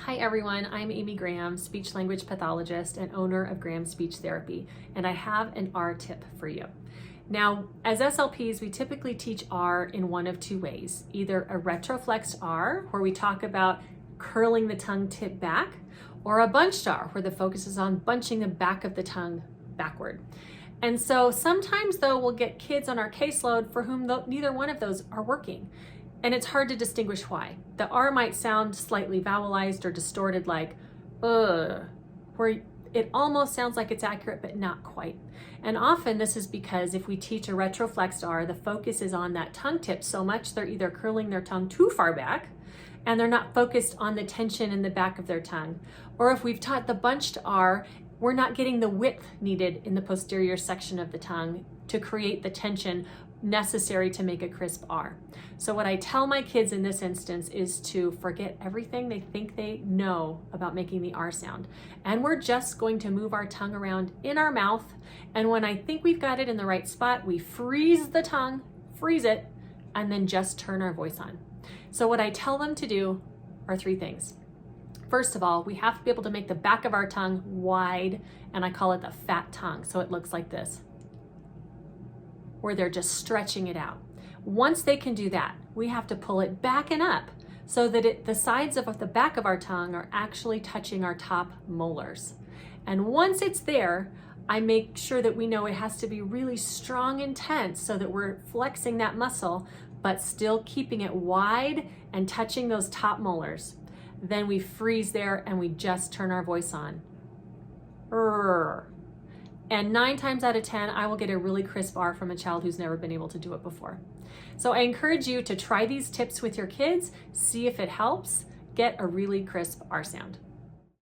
Hi everyone, I'm Amy Graham, speech language pathologist and owner of Graham Speech Therapy, and I have an R tip for you. Now, as SLPs, we typically teach R in one of two ways, either a retroflexed R, where we talk about curling the tongue tip back, or a bunched R, where the focus is on bunching the back of the tongue backward. And so sometimes though, we'll get kids on our caseload for whom neither one of those are working. And it's hard to distinguish why. The R might sound slightly vowelized or distorted like, where it almost sounds like it's accurate, but not quite. And often this is because if we teach a retroflexed R, the focus is on that tongue tip so much they're either curling their tongue too far back and they're not focused on the tension in the back of their tongue. Or if we've taught the bunched R, we're not getting the width needed in the posterior section of the tongue to create the tension necessary to make a crisp R. So what I tell my kids in this instance is to forget everything they think they know about making the R sound. And we're just going to move our tongue around in our mouth. And when I think we've got it in the right spot, we freeze the tongue, freeze it, and then just turn our voice on. So what I tell them to do are three things. First of all, we have to be able to make the back of our tongue wide, and I call it the fat tongue. So it looks like this, where they're just stretching it out. Once they can do that, we have to pull it back and up so that the sides of the back of our tongue are actually touching our top molars. And once it's there, I make sure that we know it has to be really strong and tense so that we're flexing that muscle, but still keeping it wide and touching those top molars. Then we freeze there and we just turn our voice on. And 9 times out of 10, I will get a really crisp R from a child who's never been able to do it before. So I encourage you to try these tips with your kids, see if it helps, get a really crisp R sound.